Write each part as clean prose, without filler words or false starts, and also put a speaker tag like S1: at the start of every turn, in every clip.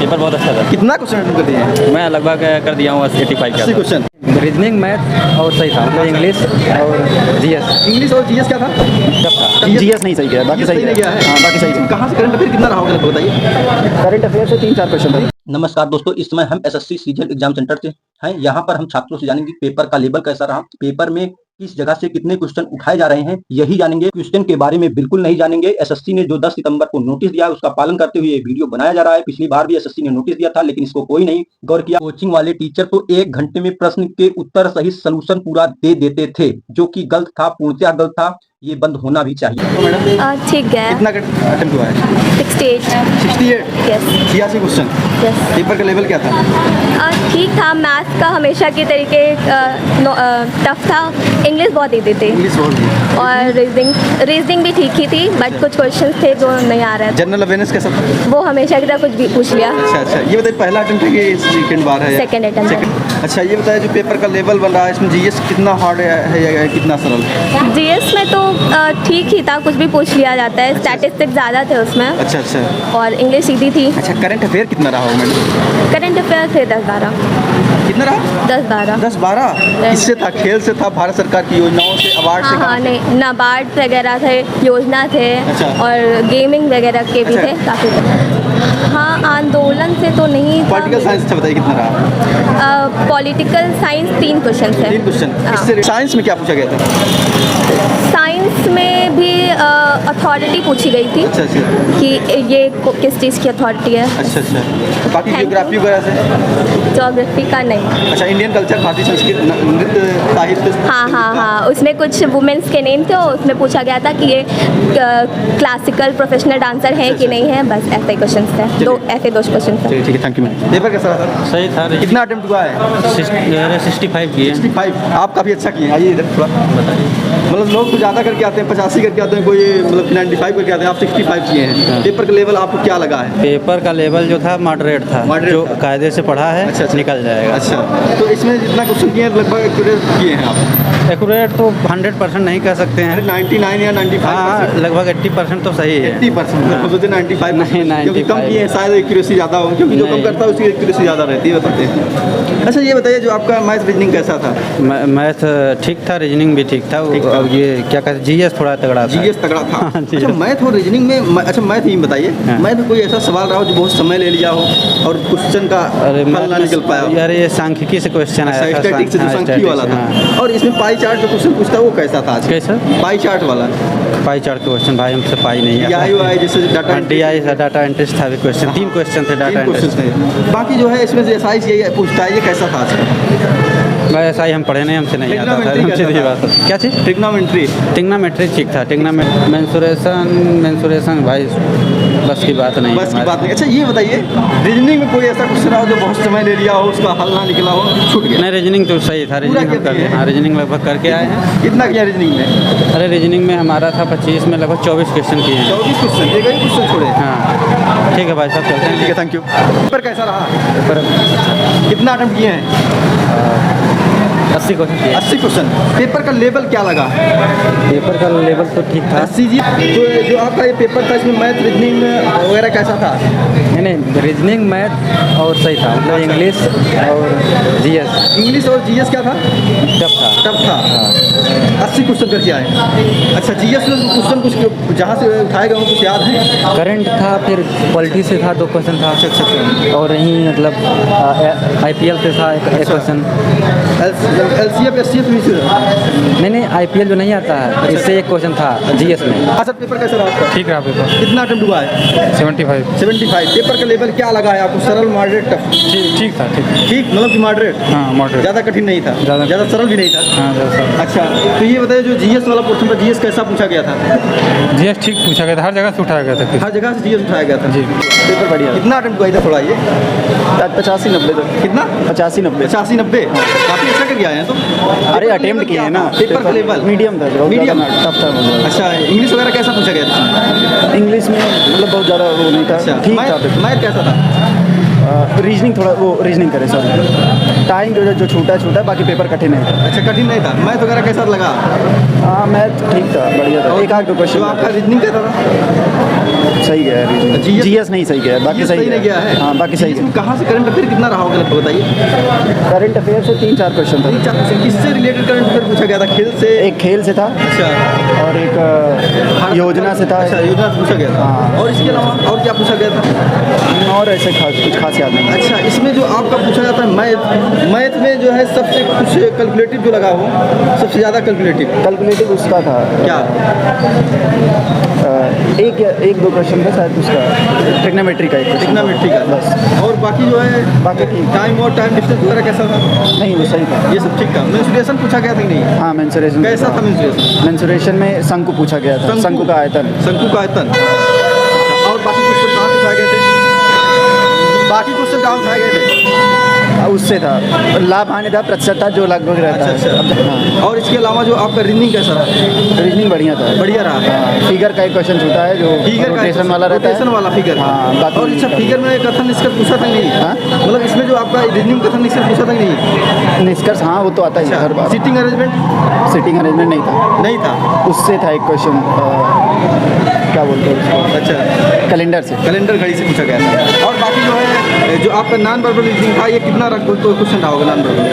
S1: Paper बहुत अच्छा था।
S2: कितना क्वेश्चन अटेम्प्ट कर दिए हैं?
S1: मैं लगभग कर दिया हूँ 85
S2: 80 क्वेश्चन।
S1: रीजनिंग मैथ और सही था, मतलब इंग्लिश और जीएस।
S2: इंग्लिश और जीएस क्या था?
S1: टफ था।
S2: जीएस नहीं सही गया, बाकी सही नहीं गया है। हाँ, बाकी सही। कहाँ से करंट अफेयर कितना रहा होगा बताइए? करंट अफेयर से 3-4 क्वेश्चन था।
S3: नमस्कार दोस्तों, इस समय हम एसएससी सीजीएल एग्जाम सेंटर से हैं। यहाँ पर हम छात्रों से जानेंगे पेपर का लेवल कैसा रहा, पेपर में किस जगह से कितने क्वेश्चन उठाए जा रहे हैं, यही जानेंगे। क्वेश्चन के बारे में बिल्कुल नहीं जानेंगे। एसएससी ने जो 10 सितंबर को नोटिस दिया उसका पालन करते हुए ये वीडियो बनाया जा रहा है। पिछली बार भी एसएससी ने नोटिस दिया था, लेकिन इसको कोई नहीं गौर किया। कोचिंग वाले टीचर तो 1 घंटे में प्रश्न के उत्तर सहित सोल्यूशन पूरा दे देते थे, जो कि गलत था, पूर्णतः गलत था। ये बंद होना भी चाहिए।
S2: तो मैडम
S4: ठीक है।
S2: कितना अटेम्प्ट हुआ है?
S4: 68।
S2: 68?
S4: यस।
S2: 86 क्वेश्चन।
S4: यस।
S2: पेपर का लेवल क्या था?
S4: ठीक था। मैथ्स का हमेशा के तरीके टफ था। इंग्लिश बहुत ईजी थी
S2: इंग्लिश बहुत।
S4: और रीजनिंग भी ठीक ही थी, बट कुछ क्वेश्चंस थे जो नहीं आ रहे थे।
S2: जनरल अवेयरनेस कैसा था?
S4: वो हमेशा की तरह कुछ भी पूछ लिया।
S2: अच्छा, ये बताइए पहला अटेम्प्ट है कि सेकंड बार है?
S4: Second attempt.
S2: अच्छा, ये बताइए जो पेपर का लेवल बन रहा है इसमें जीएस कितना हार्ड है या कितना सरल?
S4: जीएस में तो ठीक ही था, कुछ भी पूछ लिया जाता है। स्टैटिस्टिक्स ज़्यादा थे उसमें।
S2: अच्छा।
S4: और इंग्लिश सीधी थी।
S2: अच्छा, करंट अफेयर कितना रहा होगा मैडम?
S4: करंट अफेयर थे 10-12।
S2: कितना रहा?
S4: 10-12।
S2: 10-12 इससे था, खेल से था, भारत सरकार की योजनाओं से, अवार्ड से?
S4: हाँ, नहीं, नाबार्ड वगैरह थे, योजना थे।
S2: अच्छा।
S4: और गेमिंग वगैरह के भी
S2: अच्छा।
S4: थे काफ़ी थे। हाँ, आंदोलन से तो नहीं था।
S2: पॉलिटिकल साइंस अच्छा बताइए कितना रहा?
S4: पॉलिटिकल साइंस 3 क्वेश्चन थे।
S2: 3 क्वेश्चन। इससे साइंस में क्या पूछा गया था?
S4: साइंस में भी अथॉरिटी पूछी गई थी।
S2: अच्छा।
S4: कि ये किस चीज़ की अथॉरिटी है।
S2: अच्छा। बाकी ज्योग्राफी वगैरह से?
S4: ज्योग्राफी का नहीं।
S2: अच्छा, इंडियन कल्चर, भारतीय संस्कृति, नृत्य, साहित्य?
S4: हाँ, उसमें कुछ वुमेन्स के नेम थे और उसमें पूछा गया था कि ये क्लासिकल प्रोफेशनल डांसर हैं कि नहीं है। बस ऐसे क्वेश्चन थे, ऐसे 2 क्वेश्चन थे।
S2: ठीक है, थैंक यू मैम। पेपर कैसा रहा?
S1: सही था।
S2: कितना अटेम्प्ट हुआ है?
S1: 65 किए।
S2: 65। आप काफ़ी अच्छा किए। आइए इधर थोड़ा
S1: बताइए।
S2: मतलब लोग कुछ ज़्यादा करके आते हैं, 85 करके आते हैं, कोई मतलब 95 करके आते हैं, आप 65 किए हैं। पेपर का लेवल आपको क्या लगा है?
S1: पेपर का लेवल जो था मॉडरेट था, जो कायदे से पढ़ा है।
S2: अच्छा।
S1: निकल जाएगा।
S2: अच्छा, तो इसमें जितना क्वेश्चन किए हैं लगभग एक्यूरेट किए हैं आप?
S1: एक्यूरेट तो 100% नहीं कह सकते हैं।
S2: 99 या 95?
S1: हाँ, लगभग 80% तो सही है।
S2: 80%? सोचे 95
S1: नहीं, 95
S2: क्योंकि कम किए हैं, शायद एक्यूरेसी ज़्यादा हो, क्योंकि जो कम करता है उसकी एक्यूरेसी ज़्यादा रहती है, बताते हैं। अच्छा, ये बताइए जो आपका मैथ रीजनिंग कैसा था?
S1: मैथ ठीक था, रीजनिंग भी ठीक था। और ये क्या कहते हैं, जीएस थोड़ा तगड़ा था।
S2: जीएस तगड़ा था। अच्छा, मैथ और रीजनिंग में, अच्छा मैथ ही बताइए। मैथ में कोई ऐसा सवाल रहा हो जो बहुत समय ले लिया हो और क्वेश्चन का हल ना निकल पाया हो?
S1: यार, ये सांख्यिकी से क्वेश्चन आया था।
S2: स्टैटिस्टिक्स से जो सांख्यिकी वाला था। और इसमें पाई चार्ट जो क्वेश्चन पूछता है वो कैसा था?
S1: कैसा?
S2: पाई चार्ट वाला।
S1: पाई चार्ट क्वेश्चन भाई हमसे पाई नहीं है।
S2: DIY जैसे
S1: डाटा एंट्री था भी क्वेश्चन। 3 क्वेश्चन थे डाटा एंट्री।
S2: बाकी जो है इसमें से SI ये पूछता है, ये कैसा था?
S1: भाई ऐसा ही हम पढ़े नहीं, हमसे नहीं आता था। हमसे नहीं बात। क्या चीज़? टिग्नोमेट्री ठीक था। मेंसुरेशन भाई बस की बात नहीं।
S2: बस की बात नहीं। अच्छा, ये बताइए रीजनिंग में कोई ऐसा क्वेश्चन रहा हो जो बहुत समय ले लिया हो, उसका हल ना निकला हो, छूट गया?
S1: नहीं, रीजनिंग तो सही था। रीजनिंग हम करके, हाँ, रीजनिंग लगभग करके आए हैं।
S2: कितना किया रीजनिंग में?
S1: अरे रीजनिंग में हमारा था 25 में लगभग 24 क्वेश्चन किए हैं।
S2: 24 क्वेश्चन? एक ही क्वेश्चन छोड़े?
S1: हाँ, ठीक है भाई साहब, चलते हैं।
S2: ठीक है, थैंक यू। पेपर कैसा रहा?
S1: पेपर
S2: कितना अटेम्प्ट किए हैं?
S1: 80 क्वेश्चन किए।
S2: 80 क्वेश्चन। पेपर का लेवल क्या लगा?
S1: पेपर का लेवल तो ठीक था।
S2: 80 जी। तो जो आपका ये पेपर था इसमें मैथ रीजनिंग वगैरह कैसा था?
S1: नहीं, रीजनिंग मैथ और सही था, मतलब इंग्लिश और जीएस।
S2: इंग्लिश और जीएस क्या था? टफ था। 80 क्वेश्चन करके आए। अच्छा, जीएस में क्वेश्चन कुछ जहाँ से उठाए गए हों कुछ याद है?
S1: करंट था, फिर पॉलिटी से था 2 क्वेश्चन था।
S2: अच्छा।
S1: और यहीं मतलब IPL से था एक क्वेश्चन।
S2: LCF SCF भी से?
S1: नहीं, IPL जो नहीं आता है, इससे एक क्वेश्चन था जीएस में।
S2: अच्छा, पेपर कैसा रहा आपका?
S1: ठीक रहा पेपर।
S2: कितना अटेम्प्ट हुआ है?
S1: 75।
S2: पेपर का लेवल क्या लगा है आपको? सरल, मॉडरेट, टफ?
S1: ठीक था।
S2: ठीक मतलब कि मॉडरेट?
S1: हाँ, मॉडरेट।
S2: ज़्यादा कठिन नहीं था, ज़्यादा सरल भी नहीं था।
S1: हाँ, ज़्यादा।
S2: अच्छा, तो ये बताइए जो जीएस वाला पोर्शन था, जीएस कैसा पूछा गया था?
S1: जीएस ठीक पूछा गया था, हर जगह से उठाया गया था।
S2: हर जगह से जीएस उठाया गया था?
S1: जी।
S2: पेपर बढ़िया। कितना अटेम्प्ट हुआ था? थोड़ा ये
S5: 85-90 तक।
S2: कितना?
S5: 85-90।
S2: 85-90 काफ़ी अच्छा करके आए हैं। तो
S5: अरे अटेम्प्ट किए हैं ना।
S2: पेपर का लेवल
S5: मीडियम था,
S2: मीडियम
S5: टफ था बहुत।
S2: अच्छा, इंग्लिश वगैरह कैसा पूछा गया था?
S5: इंग्लिश में मतलब बहुत ज़्यादा वो नहीं था।
S2: अच्छा,
S5: ठीक था।
S2: मैथ कैसा था?
S5: रीजनिंग थोड़ा वो रीजनिंग करे, सॉरी। टाइम जो छूटा है, बाकी पेपर कठिन है।
S2: अच्छा, कठिन नहीं था। मैथ वगैरह कैसा लगा?
S5: हाँ, मैथ ठीक था, बढ़िया था। एक आध 2 क्वेश्चन।
S2: आपका रीजनिंग कैसा था?
S5: सही गया है।
S2: GS
S5: जीएस नहीं सही गया है, बाकी सही
S2: नहीं गया है।
S5: हाँ बाकी सही
S2: इसमें
S5: है।
S2: कहाँ से करंट अफेयर कितना रहा होगा लगभग बताइए।
S5: करंट अफेयर से 3-4 क्वेश्चन था।
S2: 3-4 क्वेश्चन किससे रिलेटेड करंट अफेयर पूछा गया था? खेल से?
S5: एक खेल से था
S2: अच्छा,
S5: और एक योजना से था।
S2: अच्छा, योजना से पूछा गया था।
S5: हाँ।
S2: और इसके अलावा और क्या पूछा गया था?
S5: और ऐसे कुछ खास याद नहीं।
S2: अच्छा, इसमें जो आपका पूछा जाता है मैथ में जो है सबसे कुछ कैलकुलेटिव जो लगा हो, सबसे ज़्यादा कैलकुलेटिव
S5: कैलकुलेटिव उसका था
S2: क्या?
S5: एक दो क्वेश्चन था शायद उसका, ट्रिग्नोमेट्री का एक क्वेश्चन।
S2: ट्रिग्नोमेट्री का
S5: बस।
S2: और बाकी जो है
S5: बाकी ठीक।
S2: टाइम और टाइम डिस्टेंस वगैरह कैसा था?
S5: नहीं वो सही था।
S2: ये सब ठीक था। मेंसुरेशन पूछा गया था कि नहीं?
S5: हाँ मेंसुरेशन
S2: कैसा था मेंसुरेशन?
S5: मेंसुरेशन में शंकु पूछा गया था। शंकु का आयतन।
S2: शंकु का आयतन। अच्छा, और बाकी क्वेश्चन कहाँ से उठाए गए थे? बाकी क्वेश्चन कहाँ उठाए गए थे?
S5: उससे था लाभ हानि था, प्रतिशत था जो लगभग रहता
S2: अच्छा,
S5: है।
S2: अच्छा।
S5: हाँ
S2: और इसके अलावा जो आपका रीजनिंग कैसा रहा?
S5: रीजनिंग बढ़िया था।
S2: बढ़िया रहा।
S5: फिगर का एक क्वेश्चन छूटा है जो
S2: फिगर का
S5: रोटेशन वाला रहता है।
S2: रोटेशन वाला फिगर।
S5: हाँ बाकी
S2: और अच्छा, फिगर में कथन निष्कर्ष पूछा था कि नहीं?
S5: हाँ?
S2: मतलब इसमें जो आपका रीजनिंग कथन निष्कर्ष पूछा था कि नहीं?
S5: निष्कर्ष हाँ वो तो आता ही है हर बार।
S2: सीटिंग अरेंजमेंट
S5: सिटिंग अरेंजमेंट नहीं था।
S2: नहीं था।
S5: उससे था एक क्वेश्चन, क्या बोलते हैं उसको,
S2: अच्छा,
S5: कैलेंडर से।
S2: कैलेंडर घड़ी से पूछा गया था। और बाकी जो है जो आपका नॉन वर्बल रीजनिंग था, ये कितना क्वेश्चन रहा होगा नॉन वर्बल?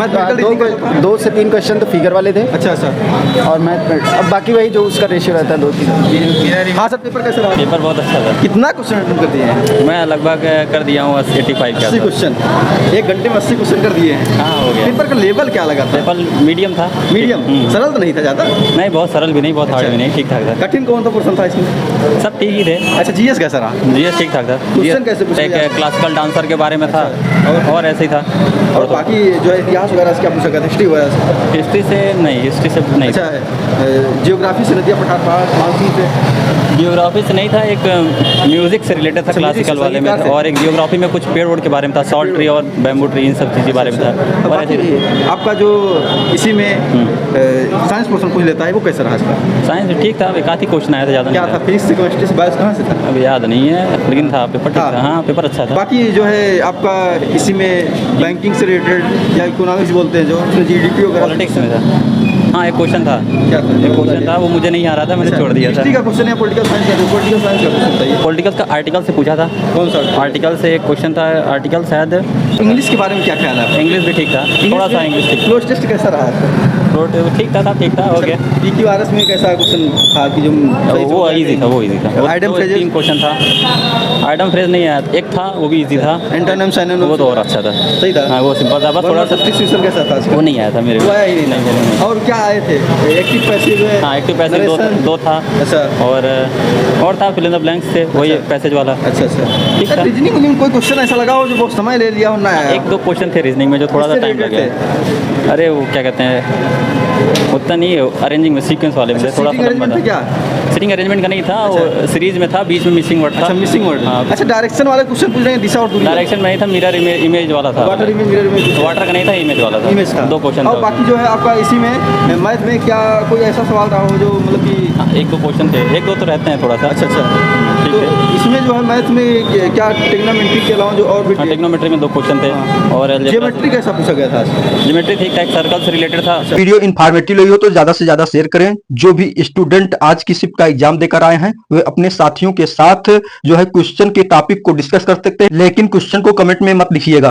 S2: मैथमेटिकल
S5: 2 से 3 क्वेश्चन तो फिगर वाले थे।
S2: अच्छा, अच्छा।
S5: और मैथ अब बाकी वही जो उसका रेशियो रहता है 2-3।
S2: हाँ सर, पेपर कैसा रहा?
S6: पेपर बहुत अच्छा था।
S2: कितना क्वेश्चन अटेंड कर दिए हैं?
S6: मैं लगभग कर दिया हूँ 85 का।
S2: 80 क्वेश्चन। 1 घंटे में 80 क्वेश्चन कर दिए हैं।
S6: हाँ हो गया।
S2: पेपर का लेवल क्या लगा था?
S6: पेपर मीडियम था।
S2: मीडियम। सरल तो नहीं था ज़्यादा?
S6: नहीं बहुत सरल भी नहीं, बहुत हार्ड भी नहीं, ठीक ठाक था।
S2: कठिन कौन सा पोर्शन था इसमें?
S6: सब ठीक ही थे।
S2: अच्छा, जीएस कैसा रहा?
S6: जीएस ठीक ठाक था।
S2: क्वेश्चन कैसे पूछे
S6: एक
S2: जाते?
S6: क्लासिकल डांसर के बारे में था और ऐसे ही था।
S2: और बाकी जो है इतिहास वगैरह से क्या पूछा गया था? हिस्ट्री वगैरह से?
S6: हिस्ट्री से नहीं, हिस्ट्री से नहीं।
S2: अच्छा, जियोग्राफी से, नदियाँ पठार पहाड़ मानसून से?
S6: जियोग्राफी से नहीं था, एक म्यूजिक से रिलेटेड था,
S2: अच्छा, म्यूजिक
S6: क्लासिकल
S2: से,
S6: वाले में
S2: संगीतकार
S6: था।
S2: से।
S6: और एक जियोग्राफी में कुछ पेड़ वोड़ के बारे में था, सॉल्ट ट्री और बैम्बू ट्री, इन सब चीज़ के बारे में था। और ऐसे
S2: बाकी आपका जो इसी में साइंस पोर्शन पूछ लेता है, वो कैसा रहा इसका?
S6: साइंस ठीक था, एक आधी क्वेश्चन आया था, ज़्यादा
S2: क्या
S6: नहीं
S2: था?
S6: था।
S2: फिजिक्स से, केमिस्ट्री से, बायोस कहाँ से था?
S6: अब याद नहीं है लेकिन था, पेपर ठीक था। हाँ पेपर अच्छा था।
S2: बाकी जो है आपका इसी में बैंकिंग से रिलेटेड या इकोनॉमिक्स बोलते हैं जो जीडीपी वगैरह,
S6: पॉलिटिक्स में था। हाँ एक क्वेश्चन था,
S2: क्या था?
S6: एक क्वेश्चन था, वो मुझे नहीं आ रहा था, मैंने छोड़ दिया था।
S2: हिस्ट्री का क्वेश्चन है, पॉलिटिकल साइंस का? पॉलिटिकल साइंस का क्वेश्चन था ये।
S6: पॉलिटिकल का आर्टिकल से पूछा था।
S2: कौन सा?
S6: आर्टिकल से एक क्वेश्चन था, आर्टिकल शायद।
S2: इंग्लिश के बारे में क्या ख्याल है आपका?
S6: इंग्लिश भी ठीक था, थोड़ा सा इंग्लिश ठीक।
S2: क्लोज टेस्ट कैसा रहा आपका?
S6: रोड ठीक था, ठीक था, हो गया।
S2: PQRS में कैसा क्वेश्चन था कि जो
S6: वो इजी था, वो इजी था। वो
S2: आइटम फ्रेजेस?
S6: 3 क्वेश्चन था। आइटम फ्रेज नहीं आया, एक था वो भी इजी था।
S2: एंटोनिम सिनोनिम
S6: वो तो और अच्छा था।
S2: सही था?
S6: हाँ वो सिंपल था, बस थोड़ा सा
S2: सब्स्टिट्यूशन कैसा था इसका?
S6: वो नहीं आया था मेरे
S2: वो
S6: को।
S2: आया ही नहीं। और क्या आए थे? Active passive?
S6: हाँ एक्टिव पैसेज दो था।
S2: अच्छा।
S6: और था फिल इन द ब्लैंक्स थे, वही
S2: अच्छा।
S6: पैसेज वाला।
S2: अच्छा,
S6: ठीक
S2: अच्छा।
S6: था।
S2: रीजनिंग में कोई क्वेश्चन ऐसा लगा हो जो बहुत समय ले लिया हो ना आया?
S6: 1-2 क्वेश्चन थे रीजनिंग में जो थोड़ा सा
S2: किससे
S6: टाइम
S2: related
S6: लगा। अरे वो क्या कहते हैं, उतना नहीं है अरेंजिंग में, सीक्वेंस वाले में
S2: अच्छा,
S6: थोड़ा सा
S2: seating
S6: लंबा
S2: arrangement
S6: था।
S2: क्या?
S6: सिटिंग अरेंजमेंट का नहीं था, वो सीरीज में था, बीच में मिसिंग वर्ड था।
S2: अच्छा, मिसिंग वर्ड।
S6: हाँ।
S2: अच्छा, डायरेक्शन वाले क्वेश्चन पूछ रहे हैं, दिशा और दूरी?
S6: डायरेक्शन में नहीं था, मिरर इमेज वाला था।
S2: Water image, mirror image.
S6: Water का नहीं था, इमेज वाला था।
S2: इमेज था।
S6: 2 क्वेश्चन
S2: और
S6: था।
S2: बाकी जो है आपका इसी में मैथ में क्या कोई ऐसा सवाल रहा हो जो मतलब कि?
S6: हाँ 1-2 क्वेश्चन थे, 1-2 तो रहते हैं थोड़ा सा।
S2: अच्छा, अच्छा।
S6: ठीक
S2: तो
S6: है।
S2: इसमें जो है मैथ में क्या ट्रिग्नोमेट्री के अलावा जो और भी?
S6: हाँ टेक्नोमेट्री में 2 क्वेश्चन थे। और
S2: ज्योमेट्री कैसा पूछा गया था?
S6: ज्योमेट्री ठीक था, एक सर्कल से रिलेटेड था।
S3: वीडियो इन्फॉर्मेटिव लगी हो तो ज्यादा से ज्यादा शेयर करें। जो भी स्टूडेंट आज की शिफ्ट का एग्जाम देकर आए हैं वे अपने साथियों के साथ जो है क्वेश्चन के टॉपिक को डिस्कस कर सकते हैं, लेकिन क्वेश्चन को कमेंट में मत लिखिएगा।